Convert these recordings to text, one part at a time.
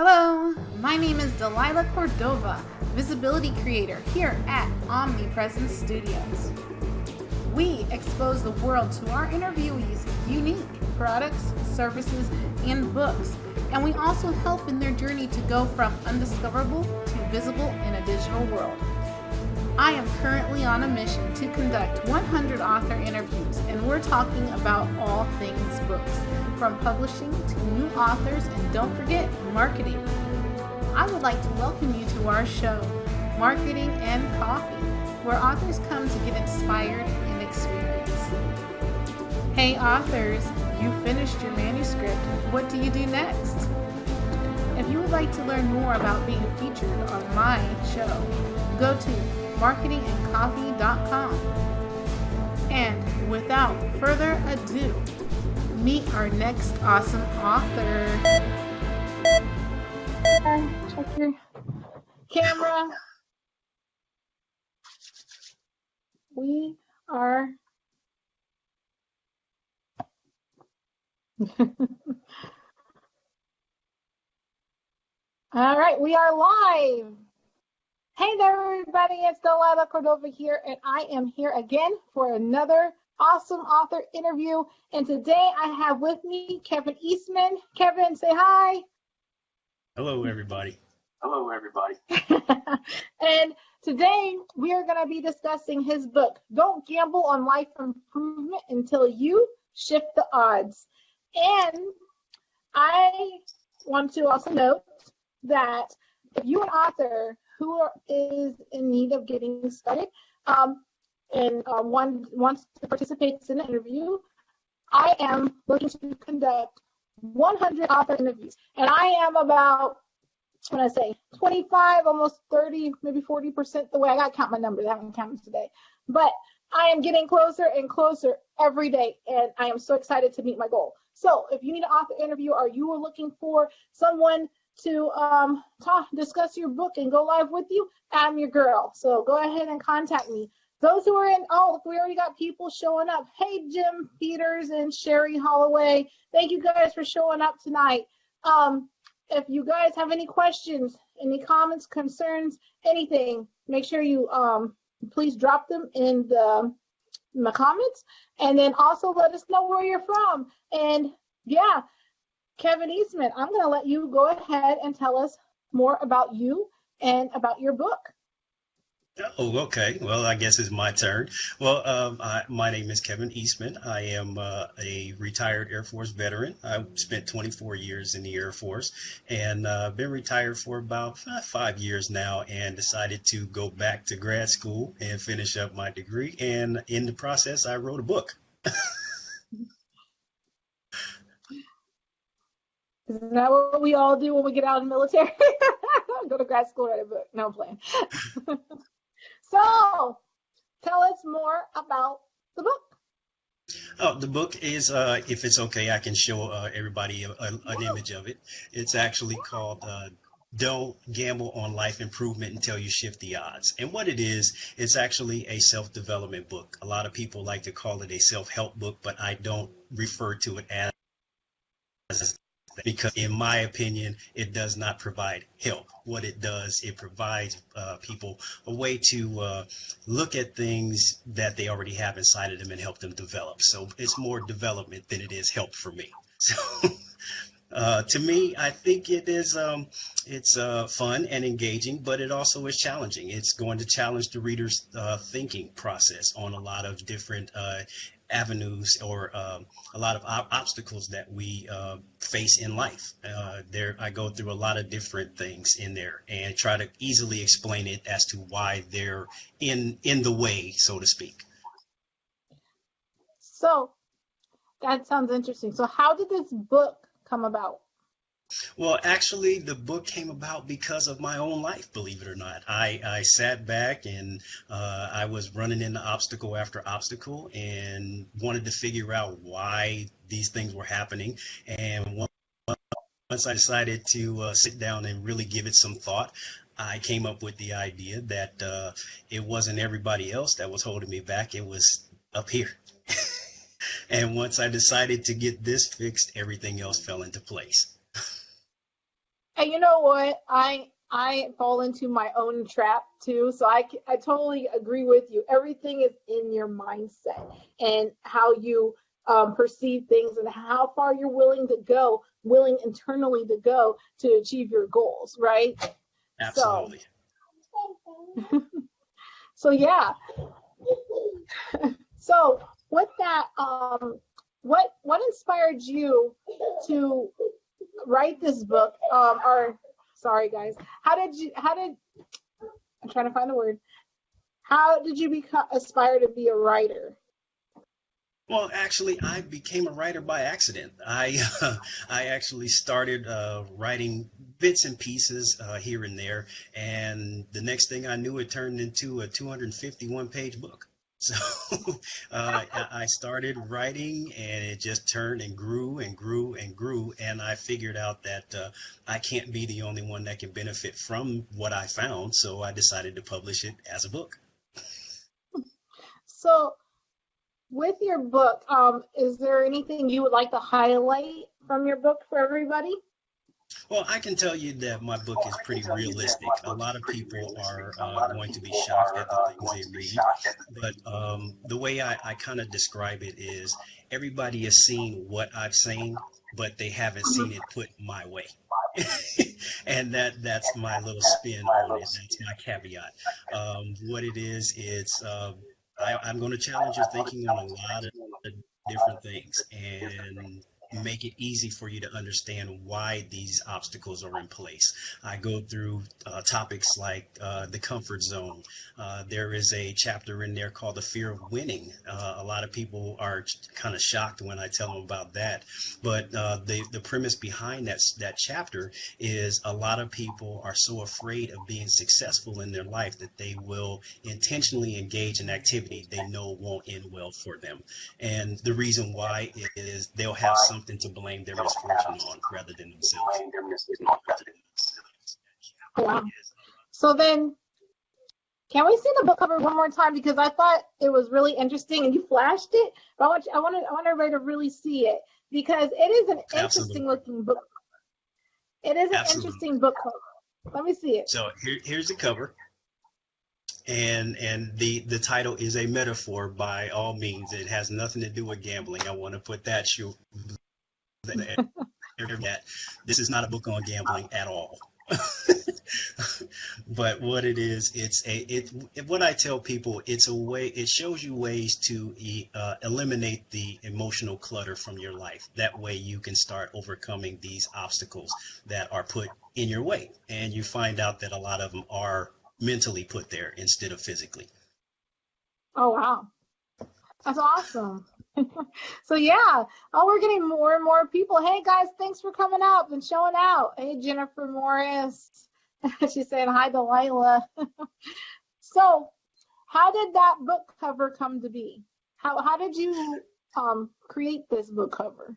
Hello, my name is Delilah Cordova, Visibility Creator here at Omnipresence Studios. We expose the world to our interviewees' unique products, services, and books, and we also help in their journey to go from undiscoverable to visible in a digital world. I am currently on a mission to conduct 100 author interviews, and we're talking about all things books, from publishing to new authors, and don't forget, marketing. I would like to welcome you to our show, Marketing and Coffee, where authors come to get inspired and experience. Hey authors, you finished your manuscript. What do you do next? If you would like to learn more about being featured on my show, go to marketingandcoffee.com. And without further ado, meet our next awesome author. Check your camera. We are all right, we are live. Hey there, everybody. It's Delilah Cordova here, and I am here again for another awesome author interview. And today I have with me Kevin Eastman. Kevin, say hi. Hello, everybody. Hello, everybody. And today we are going to be discussing his book, Don't Gamble on Life Improvement Until You Shift the Odds. And I want to also note that if you're an author who is in need of getting started and wants to participate in an interview, I am looking to conduct 100 author interviews. And I am about, when I say 25, almost 30, maybe 40% the way. I got to count my numbers. I haven't counted today. But I am getting closer and closer every day, and I am so excited to meet my goal. So if you need an author interview or you are looking for someone to discuss your book and go live with you, I'm your girl. So go ahead and contact me. Those who are in, look, we already got people showing up. Hey, Jim Peters and Sherry Holloway. Thank you guys for showing up tonight. If you guys have any questions, any comments, concerns, anything, make sure you please drop them in the comments, and then also let us know where you're from. And yeah, Kevin Eastman, I'm going to let you go ahead and tell us more about you and about your book. Oh, okay. Well, I guess it's my turn. Well, my name is Kevin Eastman. I am a retired Air Force veteran. I spent 24 years in the Air Force and been retired for about 5 years now, and decided to go back to grad school and finish up my degree. And in the process, I wrote a book. Isn't that what we all do when we get out of the military? Go to grad school, write a book. No, I'm playing. So, tell us more about the book. Oh, the book is, if it's okay, I can show everybody an image of it. It's actually called Don't Gamble on Life Improvement Until You Shift the Odds. And what it is, it's actually a self-development book. A lot of people like to call it a self-help book, but I don't refer to it as, because in my opinion, it does not provide help. What it does, it provides people a way to look at things that they already have inside of them and help them develop. So it's more development than it is help for me. So to me, I think it is it's fun and engaging, but it also is challenging. It's going to challenge the reader's thinking process on a lot of different avenues or a lot of obstacles that we face in life. I go through a lot of different things in there and try to easily explain it as to why they're in the way, so to speak. So, that sounds interesting. So how did this book come about? Well, actually, the book came about because of my own life, believe it or not. I sat back and I was running into obstacle after obstacle and wanted to figure out why these things were happening. And once I decided to sit down and really give it some thought, I came up with the idea that it wasn't everybody else that was holding me back. It was up here. And once I decided to get this fixed, everything else fell into place. And you know what? I fall into my own trap too. So I totally agree with you. Everything is in your mindset and how you perceive things and how far you're willing internally to go to achieve your goals, right? So, Absolutely. so yeah. So with that, what inspired you to write this book? Or sorry guys, I'm trying to find the word. How did you aspire to be a writer? Well, actually, I became a writer by accident. I actually started writing bits and pieces here and there, and the next thing I knew, it turned into a 251-page book. So I started writing, and it just turned and grew and grew and grew, and I figured out that I can't be the only one that can benefit from what I found, so I decided to publish it as a book. So with your book, is there anything you would like to highlight from your book for everybody? Well, I can tell you that my book is pretty realistic. A lot of people are going to be shocked at the things they read, but the way I kind of describe it is everybody has seen what I've seen, but they haven't seen it put my way. And that's my little spin on it. That's my caveat. What it is, I'm going to challenge your thinking on a lot of different things and make it easy for you to understand why these obstacles are in place. I go through topics like the comfort zone. There is a chapter in there called the fear of winning. A lot of people are kind of shocked when I tell them about that. But the premise behind that chapter is a lot of people are so afraid of being successful in their life that they will intentionally engage in activity they know won't end well for them. And the reason why is they'll have something to blame their misfortune on rather than themselves. Wow. So then, can we see the book cover one more time, because I thought it was really interesting and you flashed it, but I want everybody to really see it, because it is an interesting looking book. It is an interesting book cover. Let me see it. So here's the cover. And the title is a metaphor by all means. It has nothing to do with gambling. I want to put that that this is not a book on gambling at all. But what it is, what I tell people, it's a way, it shows you ways to eliminate the emotional clutter from your life. That way you can start overcoming these obstacles that are put in your way, and you find out that a lot of them are mentally put there instead of physically. Oh wow, that's awesome. So yeah, we're getting more and more people. Hey guys, thanks for coming out and showing out. Hey Jennifer Morris, she's saying hi, Delilah. So, how did that book cover come to be? How did you create this book cover?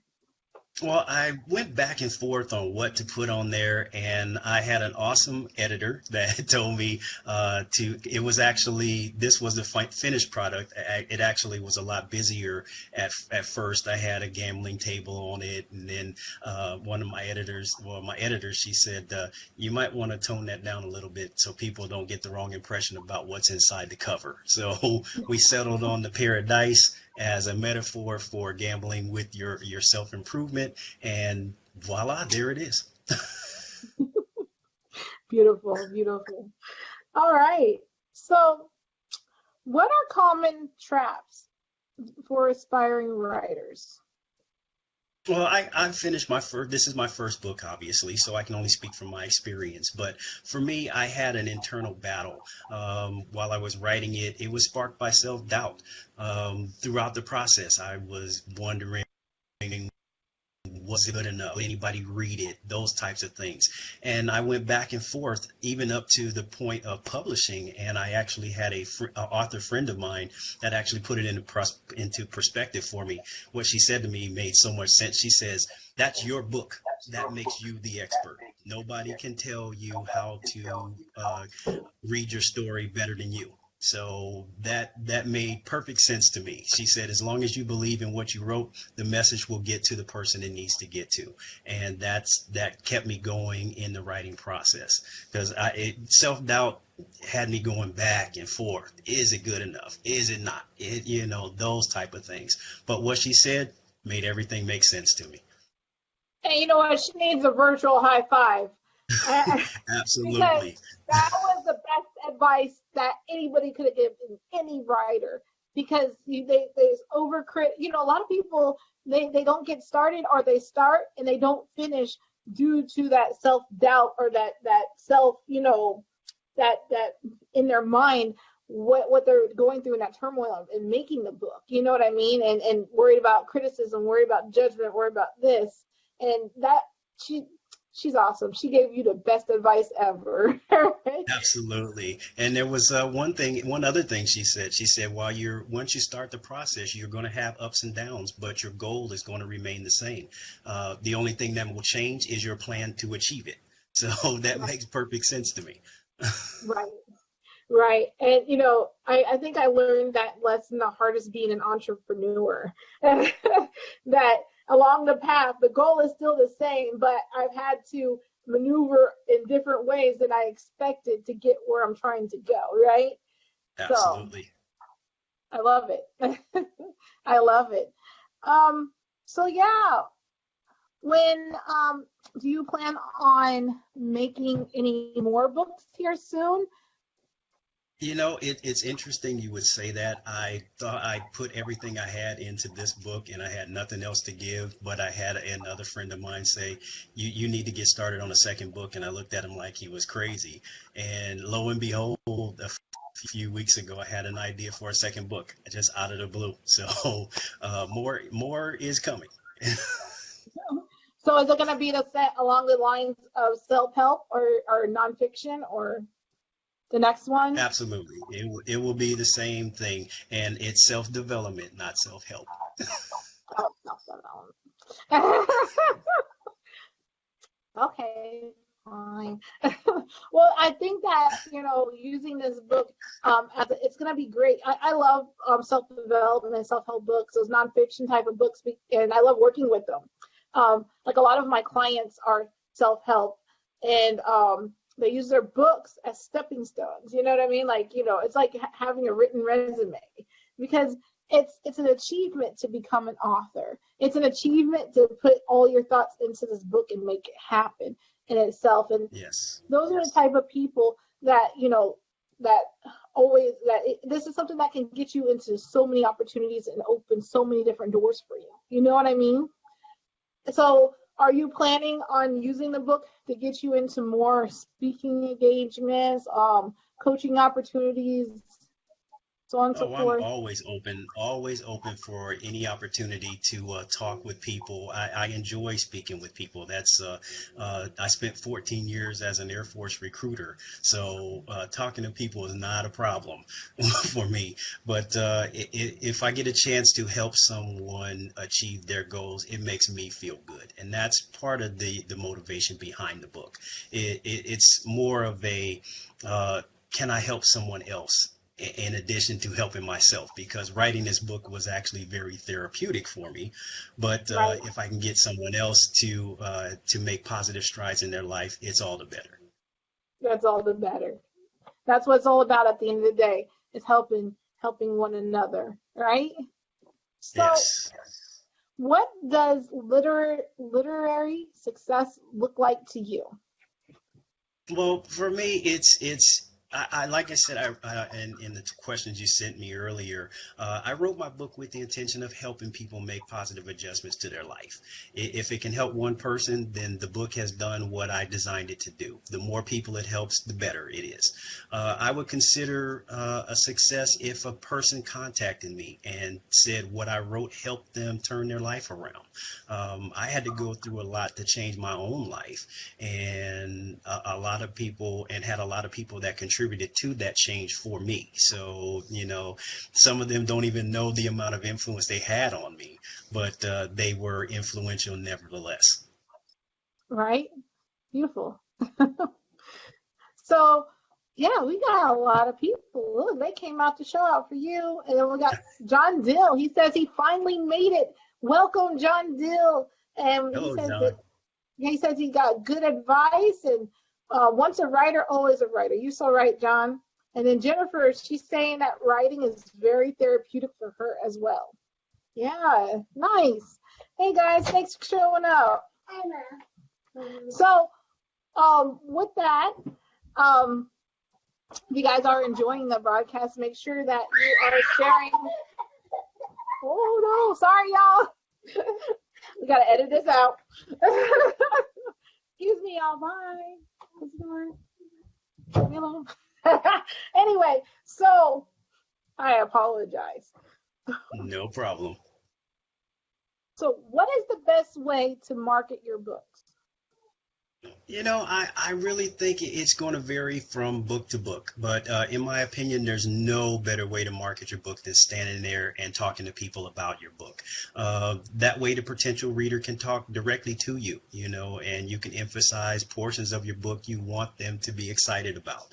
Well, I went back and forth on what to put on there, and I had an awesome editor that told me it was actually, this was the finished product. It actually was a lot busier at first. I had a gambling table on it, and then one of my editors, she said, you might want to tone that down a little bit so people don't get the wrong impression about what's inside the cover. So we settled on the pair of dice as a metaphor for gambling with your self-improvement, and voila, there it is. Beautiful, beautiful. All right, so what are common traps for aspiring writers? Well, I finished this is my first book, obviously, so I can only speak from my experience. But for me, I had an internal battle while I was writing it. It was sparked by self-doubt. Throughout the process, I was wondering, was it good enough? Will anybody read it? Those types of things. And I went back and forth, even up to the point of publishing. And I actually had an author friend of mine that actually put it into perspective for me. What she said to me made so much sense. She says, that's your book. That makes you the expert. Nobody can tell you how to read your story better than you. So that made perfect sense to me. She said, as long as you believe in what you wrote, the message will get to the person it needs to get to. And that kept me going in the writing process, because self-doubt had me going back and forth. Is it good enough? Is it not? Those type of things. But what she said made everything make sense to me. And you know what? She needs a virtual high five. Because Absolutely. that was the best advice that anybody could have given any writer. Because there's a lot of people, they don't get started, or they start and they don't finish due to that self-doubt, or that self, that in their mind, what they're going through in that turmoil in making the book. You know what I mean? And worried about criticism, worried about judgment, worried about this. And that she's awesome. She gave you the best advice ever. Absolutely. And there was one other thing she said. She said, once you start the process, you're going to have ups and downs, but your goal is going to remain the same. The only thing that will change is your plan to achieve it. So that makes perfect sense to me. Right. Right. And, I think I learned that lesson the hardest being an entrepreneur. That along the path, the goal is still the same, but I've had to maneuver in different ways than I expected to get where I'm trying to go. Right. So Absolutely. I love it. I love it. So yeah, when do you plan on making any more books here soon? It's interesting you would say that. I thought I put everything I had into this book and I had nothing else to give, but I had another friend of mine say, you need to get started on a second book. And I looked at him like he was crazy. And lo and behold, a few weeks ago, I had an idea for a second book just out of the blue. So more is coming. So is it going to be the set along the lines of self-help or nonfiction, or the next one? Absolutely. It will be the same thing. And it's self-development, not self-help. Oh, no. Okay, fine. Well, I think that, using this book, it's going to be great. I love self-development, self-help books, those nonfiction type of books, and I love working with them. Like a lot of my clients are self-help, and they use their books as stepping stones. You know what I mean? Like, it's like having a written resume, because it's an achievement to become an author. It's an achievement to put all your thoughts into this book and make it happen in itself. And Yes. those are the type of people that, this is something that can get you into so many opportunities and open so many different doors for you. You know what I mean? So are you planning on using the book to get you into more speaking engagements, coaching opportunities, so on and so Oh, I'm forth? always open for any opportunity to talk with people. I enjoy speaking with people. I spent 14 years as an Air Force recruiter, so talking to people is not a problem for me. But if I get a chance to help someone achieve their goals, it makes me feel good, and that's part of the motivation behind the book. It's more of a can I help someone else in addition to helping myself, because writing this book was actually very therapeutic for me. But Right. if I can get someone else to make positive strides in their life, it's all the better. That's all the better. That's what it's all about at the end of the day, is helping one another, right? So Yes. what does literary success look like to you? Well, for me, I like I said, in the questions you sent me earlier, I wrote my book with the intention of helping people make positive adjustments to their life. If it can help one person, then the book has done what I designed it to do. The more people it helps, the better it is. I would consider a success if a person contacted me and said what I wrote helped them turn their life around. I had to go through a lot to change my own life, and had a lot of people that contributed to that change for me. So, some of them don't even know the amount of influence they had on me, but they were influential nevertheless. Right? Beautiful. So Yeah, we got a lot of people. Look, they came out to show out for you. And then we got John Dill. He says he finally made it. Welcome, John Dill. And he Hello, says John. that he says he got good advice and once a writer, always a writer. You so right, John. And then Jennifer, she's saying that writing is very therapeutic for her as well. Yeah, nice. Hey guys, thanks for showing up. So, with that, if you guys are enjoying the broadcast, make sure that you are sharing. Oh no, sorry y'all. We gotta edit this out. Excuse me, y'all. Bye. What's going on? Hello. Anyway, so I apologize. No problem. So, what is the best way to market your books? I really think it's going to vary from book to book, but in my opinion, there's no better way to market your book than standing there and talking to people about your book. That way, the potential reader can talk directly to you, and you can emphasize portions of your book you want them to be excited about.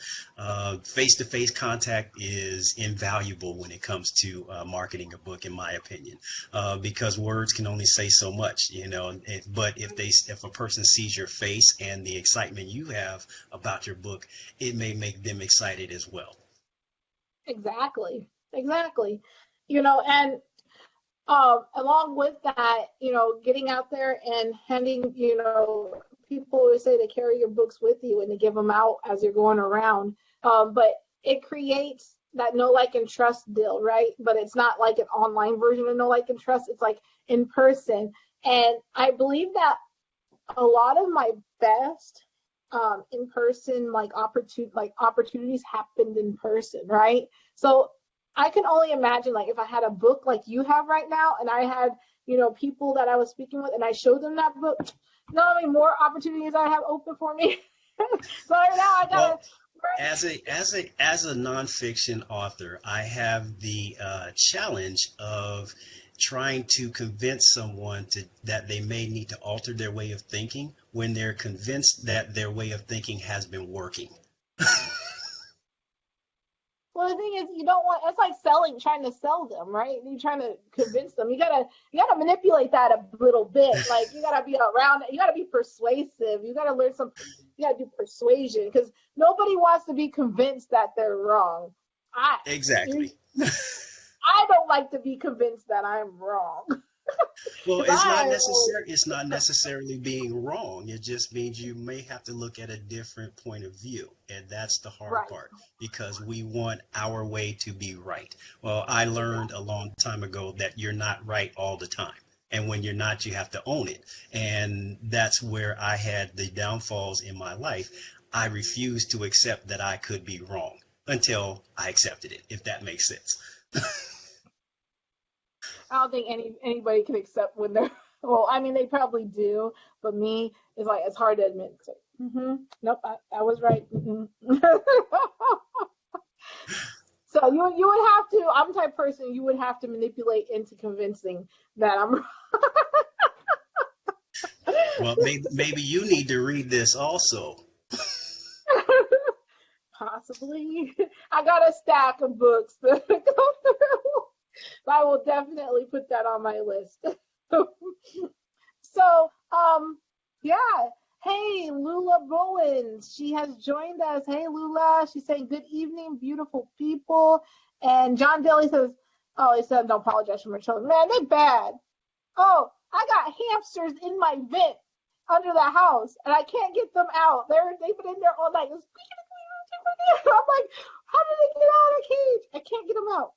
Face-to-face contact is invaluable when it comes to marketing a book, in my opinion, because words can only say so much, but if a person sees your face and the excitement you have about your book, it may make them excited as well. Exactly. And along with that, getting out there and handing, people always say to carry your books with you and to give them out as you're going around. But it creates that know, like, and trust deal, right? But it's not like an online version of know, like, and trust. It's like in person. And I believe that a lot of my best in-person opportunities happened in person, right? So I can only imagine, like, if I had a book like you have right now and I had, people that I was speaking with and I showed them that book, not only more opportunities I have open for me. So right now I gotta. Well, as a nonfiction author, I have the challenge of trying to convince someone that they may need to alter their way of thinking when they're convinced that their way of thinking has been working. Well, the thing is, you don't want. It's like trying to sell them, right? You're trying to convince them. You gotta manipulate that a little bit. Like, you gotta be around. You gotta be persuasive. You gotta learn some. You gotta do persuasion, because nobody wants to be convinced that they're wrong. Exactly. I don't like to be convinced that I'm wrong. Well, it's not necessarily being wrong. It just means you may have to look at a different point of view. And that's the hard part, because we want our way to be right. Well, I learned a long time ago that you're not right all the time. And when you're not, you have to own it. And that's where I had the downfalls in my life. I refused to accept that I could be wrong until I accepted it, if that makes sense. I don't think anybody can accept when they're, well, I mean, they probably do, but me, it's hard to admit. So, nope, I was right. So you would have to, I'm the type of person you would have to manipulate into convincing that I'm wrong. Well, maybe you need to read this also. Possibly. I got a stack of books to go through. I will definitely put that on my list. So, yeah. Hey, Lula Bowens. She has joined us. Hey, Lula. She's saying, good evening, beautiful people. And John Daly says, he said, don't apologize for my children. Man, they bad. Oh, I got hamsters in my vent under the house, and I can't get them out. They've been in there all night. I'm like, how did they get out of the cage? I can't get them out.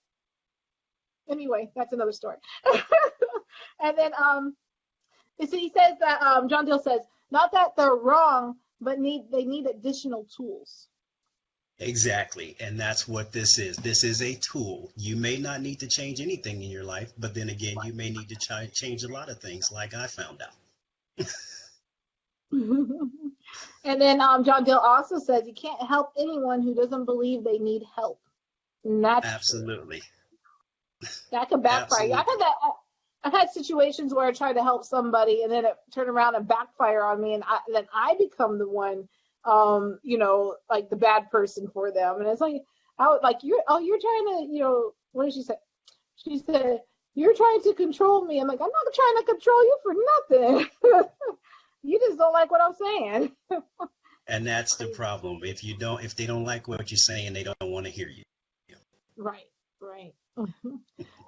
Anyway, that's another story. And then he says that John Dill says, not that they're wrong, but they need additional tools. Exactly. And that's what this is. This is a tool. You may not need to change anything in your life, but then again, you may need to change a lot of things, like I found out. And then John Dill also says you can't help anyone who doesn't believe they need help. And that's absolutely true. That can backfire. I've had situations where I tried to help somebody and then it turned around and backfire on me, and then I become the one like the bad person for them. And it's like, I would like, you're trying to, what did she say? She said, you're trying to control me. I'm like, I'm not trying to control you for nothing. You just don't like what I'm saying. And that's the problem. If they don't like what you're saying, they don't want to hear you. Right, right.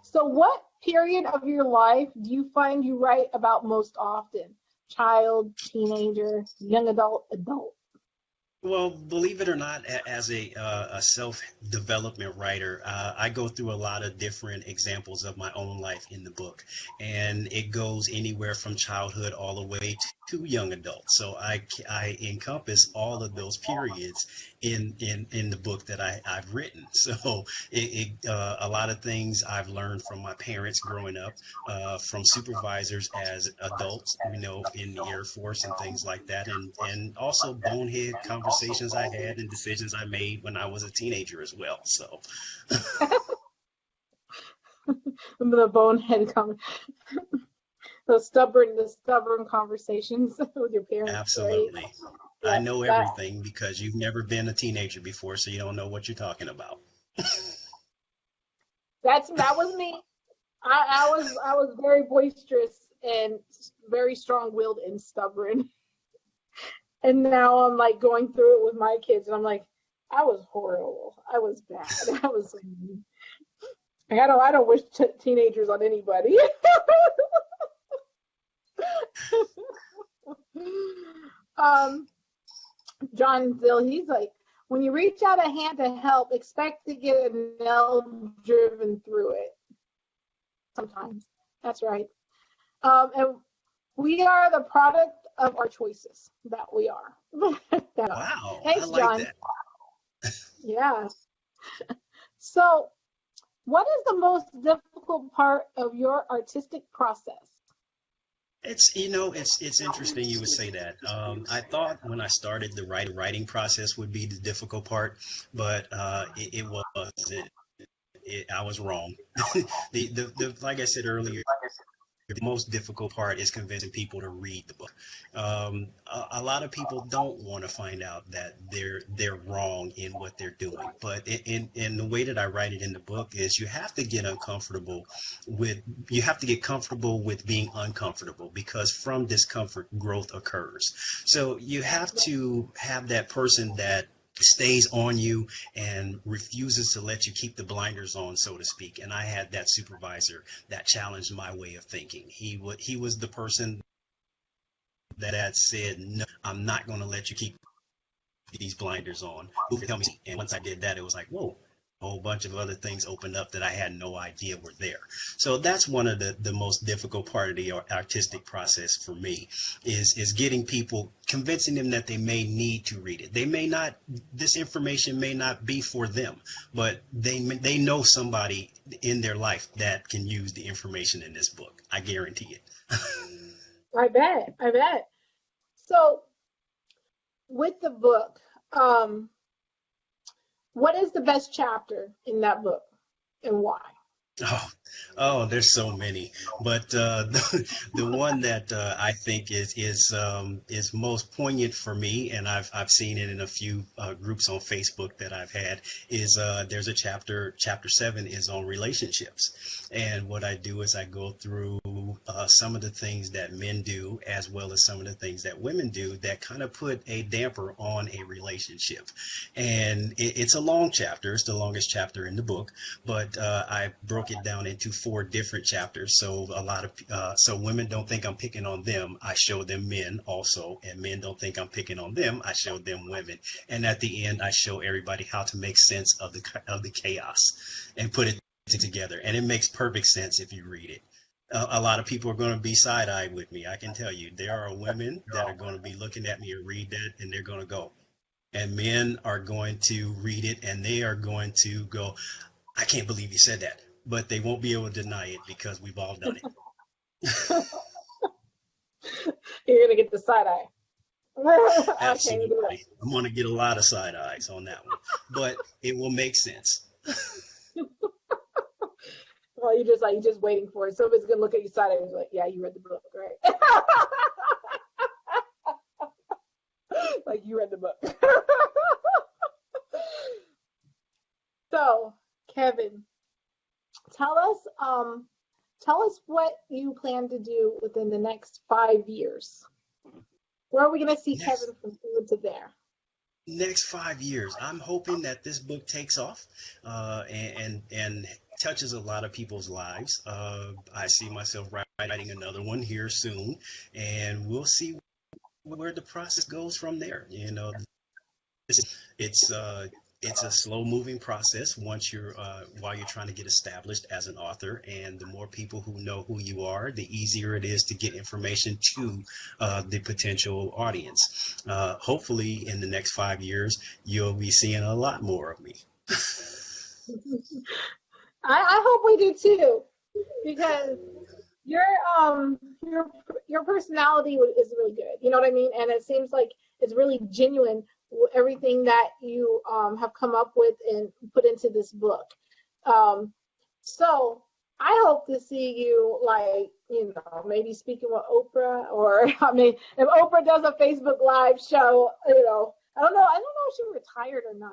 So what period of your life do you find you write about most often? Child, teenager, young adult, adult? Well, believe it or not, as a self-development writer, I go through a lot of different examples of my own life in the book, and it goes anywhere from childhood all the way to young adult. So I encompass all of those periods in the book that I've written. So a lot of things I've learned from my parents growing up, from supervisors as adults, in the Air Force and things like that, and also bonehead conversations I had and decisions I made when I was a teenager as well. So The bonehead comment. The stubborn conversations with your parents. absolutely. Right? I Yeah, know everything because you've never been a teenager before, so you don't know what you're talking about. that was me. I was very boisterous and very strong-willed and stubborn. And now I'm like going through it with my kids, and I'm like, I was horrible. I was bad. I was. I don't wish teenagers on anybody. John Dill, he's like, when you reach out a hand to help, expect to get a nail driven through it. Sometimes. That's right. And we are the product of our choices. That we are. Wow, Thanks, I like John. that. Yeah. So, what is the most difficult part of your artistic process? It's interesting you would say that. I thought when I started the writing process would be the difficult part, but it wasn't. I was wrong. Like I said earlier, the most difficult part is convincing people to read the book. A lot of people don't want to find out that they're wrong in what they're doing. But in the way that I write it in the book is you have to get comfortable with being uncomfortable, because from discomfort growth occurs. So you have to have that person that stays on you and refuses to let you keep the blinders on, so to speak. And I had that supervisor that challenged my way of thinking. He was the person that had said, no, I'm not going to let you keep these blinders on. Tell me. And once I did that, it was like, whoa, a whole bunch of other things opened up that I had no idea were there. So that's one of the most difficult part of the artistic process for me is getting people, convincing them that they may need to read it. They may not, this information may not be for them, but they know somebody in their life that can use the information in this book. I guarantee it. I bet. So, with the book, what is the best chapter in that book and why? There's so many, but the one that I think is most poignant for me, and I've seen it in a few groups on Facebook that I've had, is there's a chapter 7 is on relationships, and what I do is I go through some of the things that men do as well as some of the things that women do that kind of put a damper on a relationship, and it's a long chapter. It's the longest chapter in the book, but I broke it down into 4 different chapters. So so women don't think I'm picking on them. I show them men also, and men don't think I'm picking on them. I show them women, and at the end, I show everybody how to make sense of the chaos and put it together. And it makes perfect sense if you read it. A lot of people are going to be side-eyed with me. I can tell you, there are women that are going to be looking at me and read that, and they're going to go. And men are going to read it, and they are going to go, I can't believe you said that. But they won't be able to deny it because we've all done it. You're gonna get the side eye. Absolutely. I'm going to get a lot of side eyes on that one, but it will make sense. Well, you're just waiting for it. Somebody's gonna look at you side eye and be like, "Yeah, you read the book, right?" Like you read the book. So, Kevin, tell us what you plan to do within the next 5 years. Where are we going to see Next, Kevin from here to there? next 5 years, I'm hoping that this book takes off and touches a lot of people's lives. I see myself writing another one here soon, and we'll see where the process goes from there. It's it's a slow moving process once you're while you're trying to get established as an author, and the more people who know who you are, the easier it is to get information to the potential audience. Hopefully in the next 5 years you'll be seeing a lot more of me. I hope we do too, because your your personality is really good. You know what I mean? And it seems like it's really genuine, everything that you have come up with and put into this book. So I hope to see you, like, maybe speaking with Oprah, or I mean, if Oprah does a Facebook Live show, I don't know if she retired or not.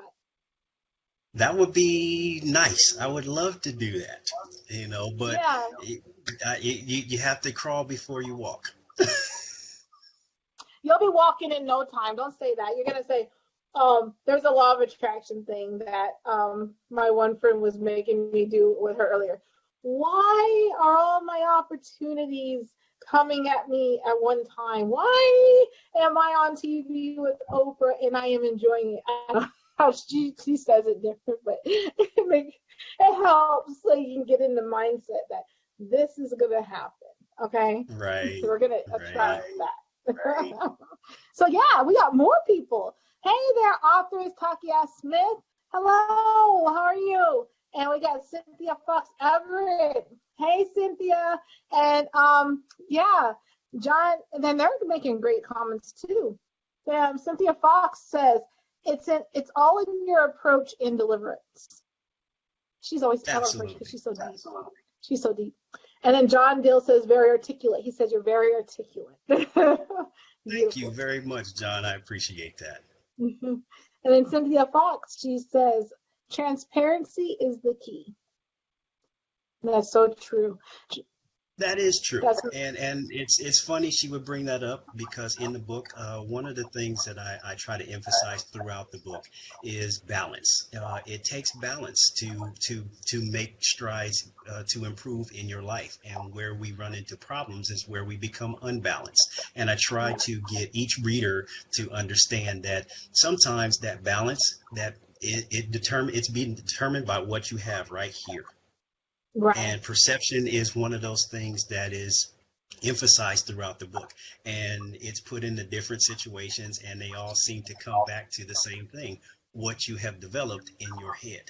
That would be nice. I would love to do that, but Yeah. you have to crawl before you walk. You'll be walking in no time. Don't say that. You're going to say, there's a law of attraction thing that my one friend was making me do with her earlier. Why are all my opportunities coming at me at one time? Why am I on TV with Oprah and I am enjoying it? I don't know how she says it different, but it helps so you can get in the mindset that this is going to happen. Okay? Right. So we're going to attract Right. that. Right. So yeah, we got more people. Hey there, authors, Takia Smith. Hello, how are you? And we got Cynthia Fox Everett. Hey, Cynthia. And yeah, John. And then they're making great comments too. Cynthia Fox says it's all in your approach in deliverance. She's always Absolutely. because she's so deep. She's so deep. And then John Dill says very articulate. He says you're very articulate. Thank you very much, John. I appreciate that. Mm-hmm. And then Cynthia Fox, she says transparency is the key. That's so true. That is true, That's and it's funny she would bring that up, because in the book, one of the things that I try to emphasize throughout the book is balance. It takes balance to make strides to improve in your life, and where we run into problems is where we become unbalanced. And I try to get each reader to understand that sometimes that balance it's being determined by what you have right here. right. And perception is one of those things that is emphasized throughout the book. And it's put into different situations, and they all seem to come back to the same thing: what you have developed in your head.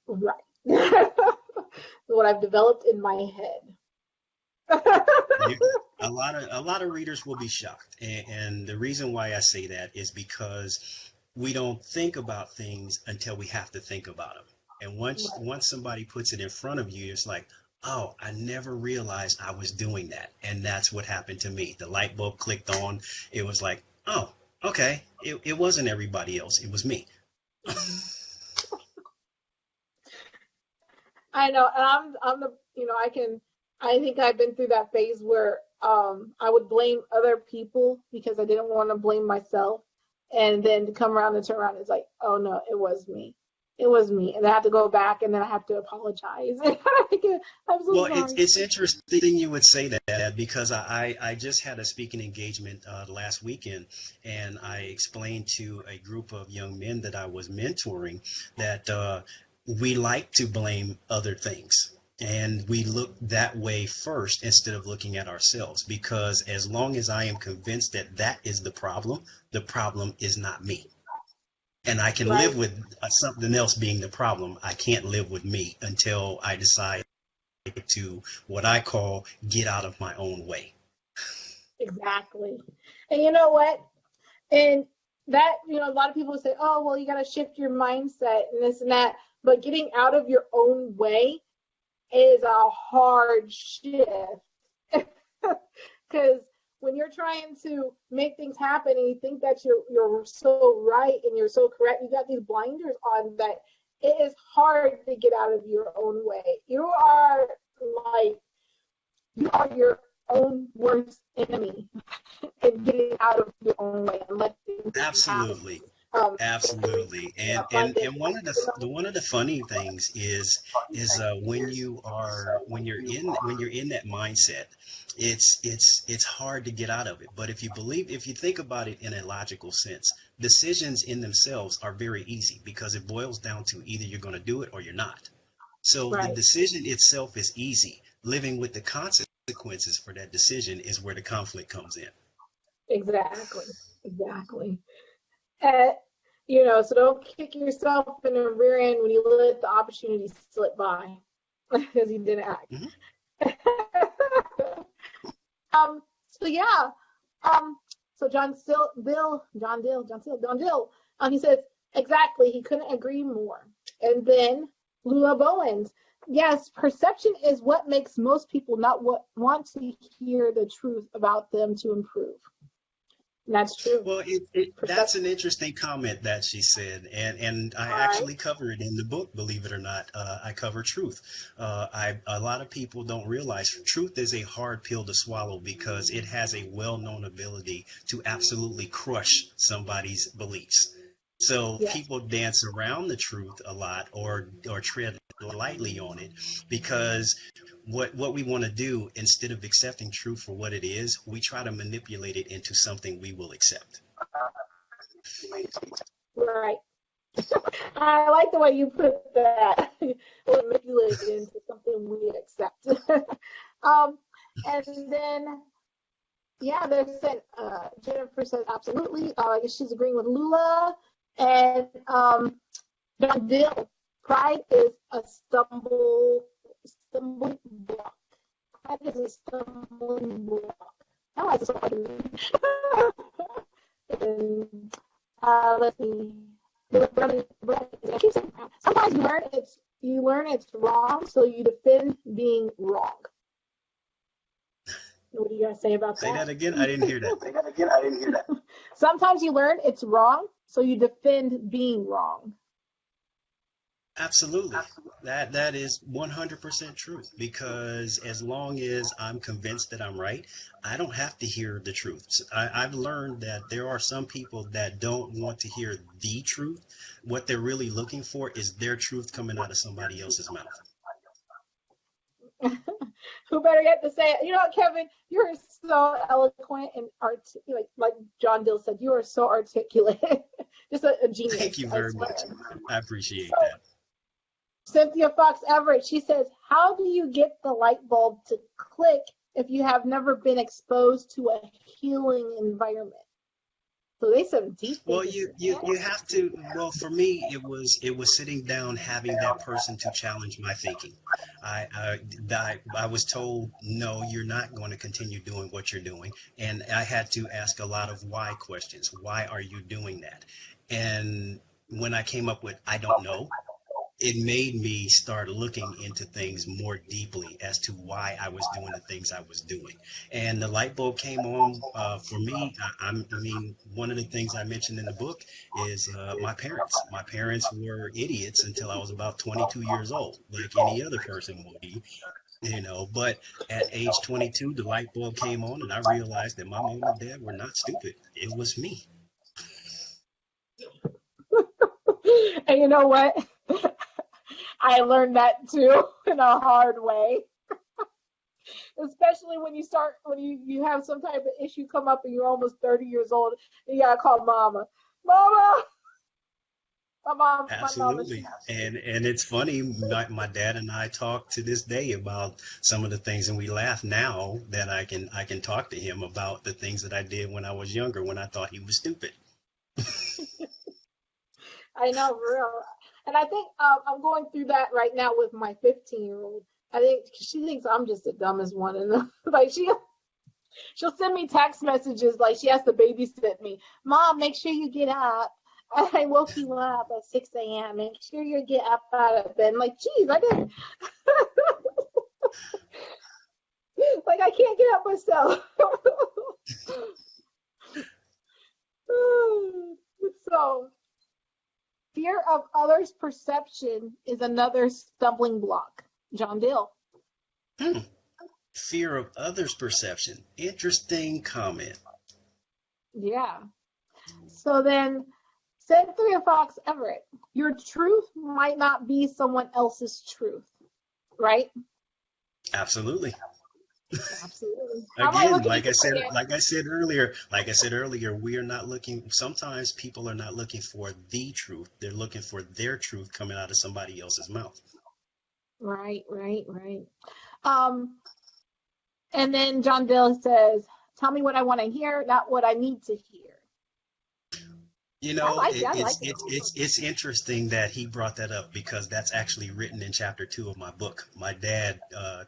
Right. What I've developed in my head. A lot of readers will be shocked. And the reason why I say that is because we don't think about things until we have to think about them. And once somebody puts it in front of you, it's like, oh, I never realized I was doing that. And that's what happened to me. The light bulb clicked on. It was like, oh, okay. It wasn't everybody else. It was me. I know, and I'm the I think I've been through that phase where I would blame other people because I didn't want to blame myself, and then to come around and turn around, it's like, oh no, it was me. It was me, and I have to go back, and then I have to apologize. I'm so Well, sorry. it's interesting you would say that, because I just had a speaking engagement last weekend, and I explained to a group of young men that I was mentoring that we like to blame other things. And we look that way first instead of looking at ourselves, because as long as I am convinced that that is the problem is not me. And I can Right. live with something else being the problem. I can't live with me until I decide to, what I call, get out of my own way. Exactly. And you know what? And that, a lot of people say, oh, well, you got to shift your mindset and this and that. But getting out of your own way is a hard shift. Because when you're trying to make things happen and you think that you're so right and you're so correct, you got these blinders on that it is hard to get out of your own way. You are your own worst enemy in getting out of your own way and letting things happen. Absolutely. Absolutely. And one of the funny things is when you're in that mindset, it's hard to get out of it. But if you think about it in a logical sense, decisions in themselves are very easy because it boils down to either you're going to do it or you're not. So the Right. decision itself is easy. Living with the consequences for that decision is where the conflict comes in. Exactly. Exactly. So don't kick yourself in the rear end when you let the opportunity slip by because you didn't act. Mhm. So yeah. So John Dill, he says, exactly, he couldn't agree more. And then Lula Bowens, yes, perception is what makes most people not want to hear the truth about them to improve. And that's true. Well, that's an interesting comment that she said, and I All right. actually cover it in the book. Believe it or not, I cover truth. A lot of people don't realize truth is a hard pill to swallow because it has a well-known ability to absolutely crush somebody's beliefs. So Yes. people dance around the truth a lot or tread lightly on it because what we want to do instead of accepting truth for what it is, we try to manipulate it into something we will accept. Right. I like the way you put that. We'll manipulate it into something we accept. And then, yeah, Jennifer says absolutely. I guess she's agreeing with Lula. And John Dill, pride is a stumbling block. Pride is a stumbling block. How is this so hard to read? And, let's see. I keep saying sometimes you learn it's wrong, so you defend being wrong. What do you guys say about that? Say that again. I didn't hear that. Sometimes you learn it's wrong, so you defend being wrong. Absolutely. That is 100% truth because as long as I'm convinced that I'm right, I don't have to hear the truth. I've learned that there are some people that don't want to hear the truth. What they're really looking for is their truth coming out of somebody else's mouth. Who better get to say it? You know what, Kevin? You're so eloquent and like John Dill said, you are so articulate. Just a genius. Thank you very much. I appreciate So, that. Cynthia Fox Everett, she says, how do you get the light bulb to click if you have never been exposed to a healing environment? So they said deep. Well, you have to. Well, for me, it was sitting down, having that person to challenge my thinking. I was told, no, you're not going to continue doing what you're doing, and I had to ask a lot of why questions. Why are you doing that? And when I came up with, I don't know, it made me start looking into things more deeply as to why I was doing the things I was doing. And the light bulb came on for me. I mean, one of the things I mentioned in the book is my parents. My parents were idiots until I was about 22 years old, like any other person would be. But at age 22, the light bulb came on and I realized that my mom and dad were not stupid. It was me. And you know what? I learned that too in a hard way. Especially when you have some type of issue come up and you're almost 30 years old and you gotta call mama. Mama! Absolutely. And it's funny, my dad and I talk to this day about some of the things, and we laugh now that I can talk to him about the things that I did when I was younger when I thought he was stupid. I know, for real. And I think I'm going through that right now with my 15-year-old. I think she thinks I'm just the dumbest one. And like she'll send me text messages like she has to babysit me. Mom, make sure you get up. I woke you up at 6 a.m. Make sure you get up out of bed. I'm like, geez, I didn't. Like I can't get up myself. So, fear of others' perception is another stumbling block. John Dill. Hmm. Fear of others' perception. Interesting comment. Yeah. So then, Cynthia Fox Everett, your truth might not be someone else's truth, right? Absolutely. Absolutely. How am I Again, looking at you, Fran? like I said earlier, we are not looking, sometimes people are not looking for the truth. They're looking for their truth coming out of somebody else's mouth. Right, right, right. Um, and then John Dill says, tell me what I want to hear, not what I need to hear. You I know, like it. I like it's interesting that he brought that up because that's actually written in chapter 2 of my book. My dad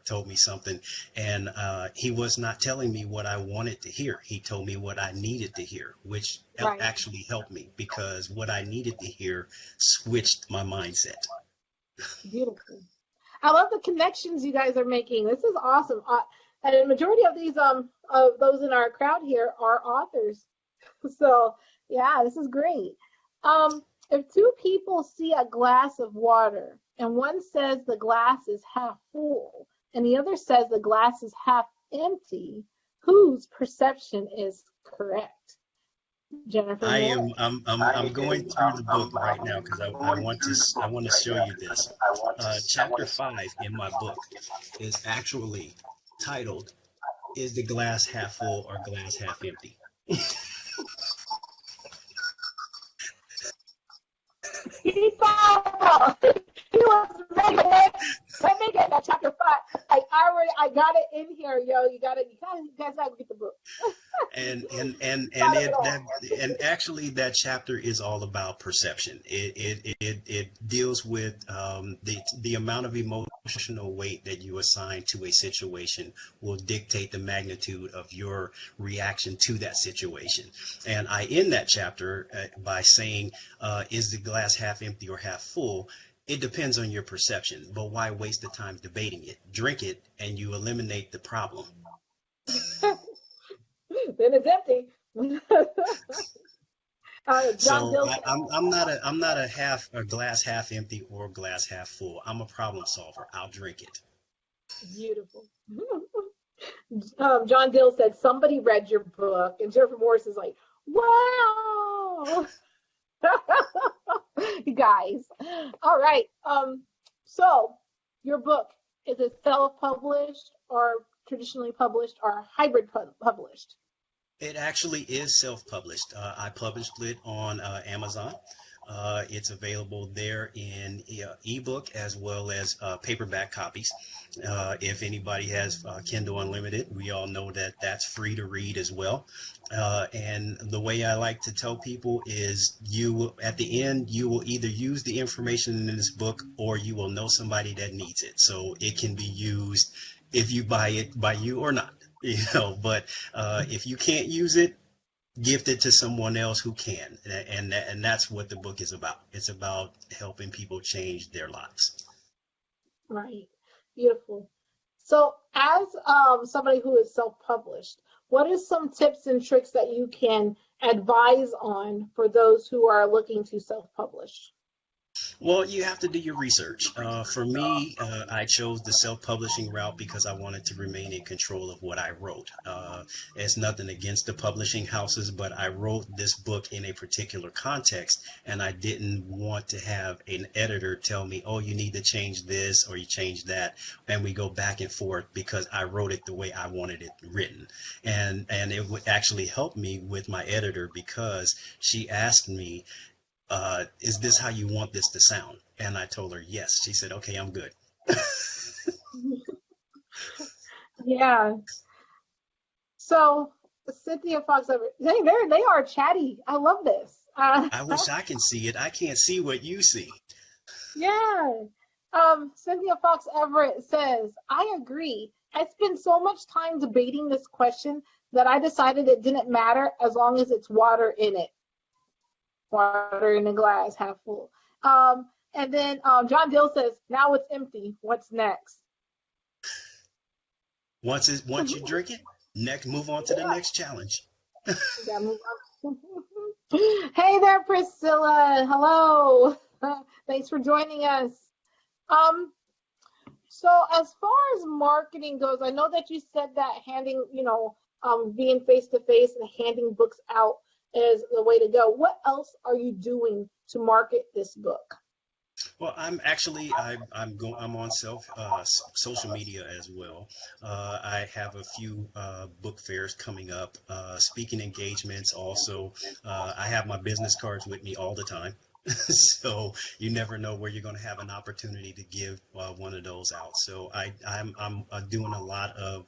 told me something, and he was not telling me what I wanted to hear. He told me what I needed to hear, which Right. actually helped me because what I needed to hear switched my mindset. Beautiful. I love the connections you guys are making. This is awesome. And the majority of these of those in our crowd here are authors. So yeah, this is great. If two people see a glass of water and one says the glass is half full and the other says the glass is half empty, whose perception is correct? Jennifer I Moore. am I'm going through the book right now because I want to show you this. Chapter 5 in my book is actually titled "Is the glass half full or glass half empty?" He thought he was ready. Let me get that chapter 5. I got it in here, yo. You guys gotta get the book. And Got it it all. that and actually that chapter is all about perception. It deals with the amount of emotional weight that you assign to a situation will dictate the magnitude of your reaction to that situation. And I end that chapter by saying, is the glass half empty or half full? It depends on your perception, but why waste the time debating it? Drink it and you eliminate the problem. Then it's empty. John So Dill I, said, I'm not a glass half empty or glass half full. I'm a problem solver. I'll drink it. beautiful. John Dill said, somebody read your book. And Jennifer Morris is like, wow. You guys. All right. So your book, is it self-published or traditionally published or hybrid published? It actually is self-published. I published it on Amazon. It's available there in ebook as well as paperback copies. If anybody has Kindle Unlimited, we all know that that's free to read as well. And the way I like to tell people is at the end, you will either use the information in this book or you will know somebody that needs it. So it can be used if you buy it by you or not. But if you can't use it, gift it to someone else who can, and that's what the book is about. It's about helping people change their lives. Right. Beautiful. So as somebody who is self-published, what is some tips and tricks that you can advise on for those who are looking to self-publish? Well, you have to do your research. For me, I chose the self-publishing route because I wanted to remain in control of what I wrote. It's nothing against the publishing houses, but I wrote this book in a particular context, and I didn't want to have an editor tell me, oh, you need to change this or you change that, and we go back and forth because I wrote it the way I wanted it written. And it would actually help me with my editor because she asked me, is this how you want this to sound? And I told her, yes. She said, okay, I'm good. Yeah. So Cynthia Fox, they are chatty. I love this. I wish I can see it. I can't see what you see. Yeah. Cynthia Fox Everett says, I agree. I spent so much time debating this question that I decided it didn't matter as long as it's water in it. Water in the glass, half full. And then John Dill says, now it's empty. What's next? Once you drink it, move on to the next challenge. We gotta move on. Hey there, Priscilla. Hello. Thanks for joining us. So as far as marketing goes, I know that you said that handing, being face to face and handing books out is the way to go. What else are you doing to market this book? Well, I'm on social media as well. I have a few book fairs coming up, speaking engagements also. I have my business cards with me all the time. So you never know where you're going to have an opportunity to give one of those out. So I'm doing a lot of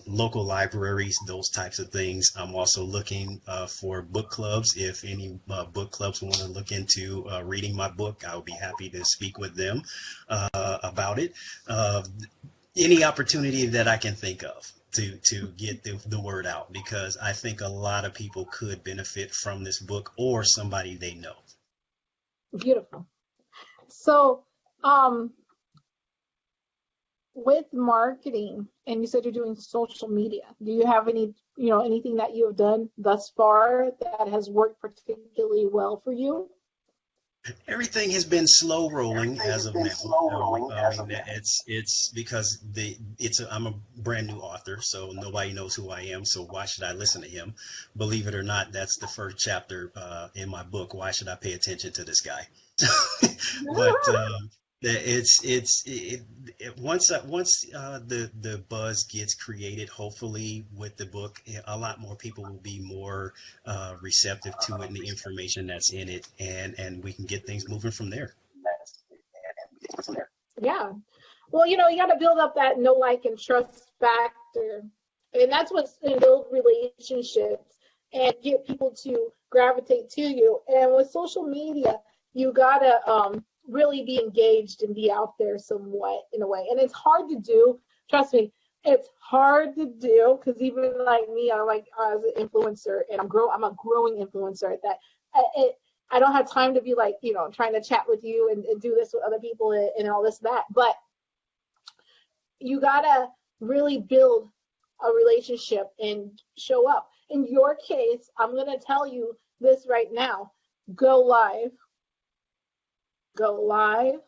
local libraries, those types of things. I'm also looking for book clubs. If any book clubs want to look into reading my book, I would be happy to speak with them about it. Any opportunity that I can think of to get the word out, because I think a lot of people could benefit from this book or somebody they know. Beautiful. So, with marketing, and you said you're doing social media, do you have anything that you have done thus far that has worked particularly well for you? Everything has been slow rolling as of now. It's because I'm a brand new author, so nobody knows who I am. So why should I listen to him? Believe it or not, that's the first chapter in my book. Why should I pay attention to this guy? But once the buzz gets created, hopefully with the book, a lot more people will be more receptive to it and the information that's in it, and we can get things moving from there. Yeah. Well, you got to build up that know, like, and trust factor, and that's what's in build relationships and get people to gravitate to you. And with social media, you gotta really be engaged and be out there somewhat in a way. And it's hard to do. Trust me, it's hard to do, because even like me, I'm like as an influencer, and I'm a growing influencer at that. I don't have time to be like, trying to chat with you and do this with other people and all this, that. But you gotta really build a relationship and show up. In your case, I'm gonna tell you this right now. Go live. Go live,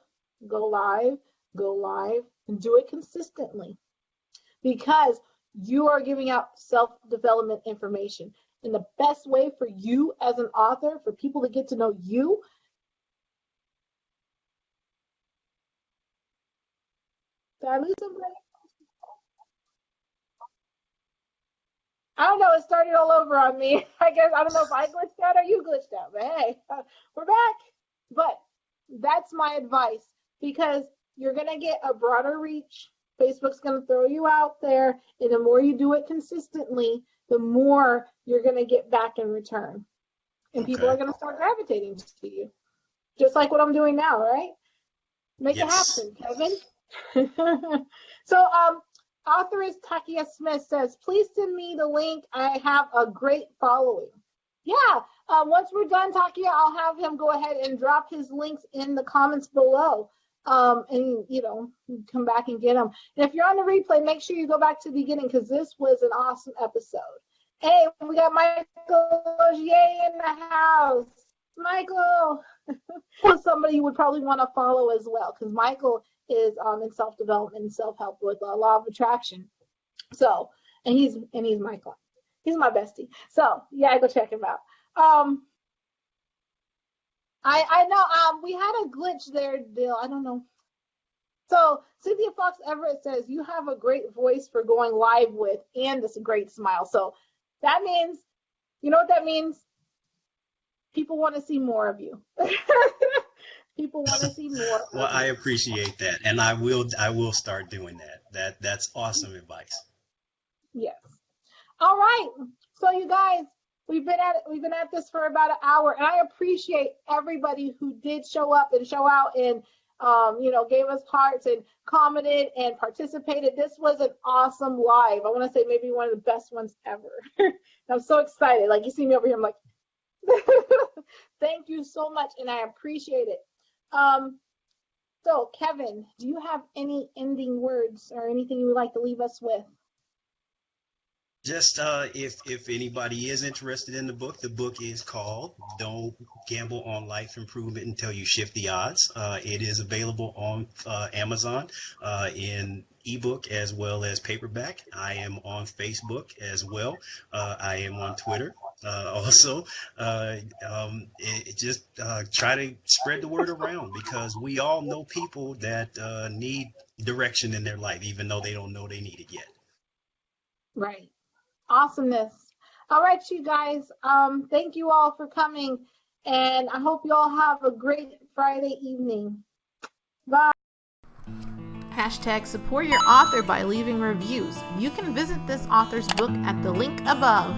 go live, go live, and do it consistently, because you are giving out self-development information. And the best way for you as an author, for people to get to know you, did I lose somebody? I don't know, it started all over on me. I guess, I don't know if I glitched out or you glitched out, but hey, we're back. But that's my advice, because you're going to get a broader reach. Facebook's going to throw you out there, and the more you do it consistently, the more you're going to get back in return. And people are going to start gravitating to you. Just like what I'm doing now, right? Make it happen, Kevin. So, authoress Takia Smith says, please send me the link. I have a great following. Yeah, once we're done, Takia, I'll have him go ahead and drop his links in the comments below. And, come back and get them. And if you're on the replay, make sure you go back to the beginning, because this was an awesome episode. Hey, we got Michael Ogier in the house. Michael. Somebody you would probably want to follow as well, because Michael is in self-development and self-help with law of attraction. So, and he's Michael. He's my bestie. So, yeah, go check him out. I know we had a glitch there, Dill. I don't know. So Cynthia Fox Everett says, you have a great voice for going live with, and this great smile. So that means, you know what that means? People want to see more of you. People want to see more. Well, I appreciate that, and I will start doing that. That's awesome advice. Yes. All right. So you guys, we've been at this for about an hour, and I appreciate everybody who did show up and show out and gave us hearts and commented and participated. This was an awesome live. I want to say maybe one of the best ones ever. I'm so excited. Like, you see me over here, I'm like, thank you so much, and I appreciate it. So, Kevin, do you have any ending words or anything you would like to leave us with? Just if anybody is interested in the book is called "Don't Gamble on Life Improvement Until You Shift the Odds." It is available on Amazon in ebook as well as paperback. I am on Facebook as well. I am on Twitter. Also, just try to spread the word around because we all know people that need direction in their life, even though they don't know they need it yet. Right. Awesomeness. All right, you guys. Thank you all for coming, and I hope you all have a great Friday evening. Bye. Hashtag support your author by leaving reviews. You can visit this author's book at the link above.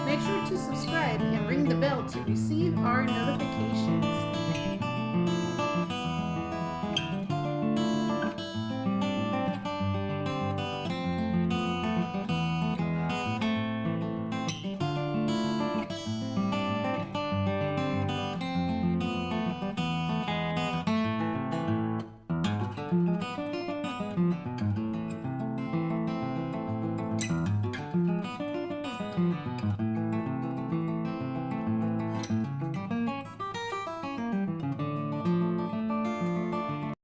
Make sure to subscribe and ring the bell to receive our notifications.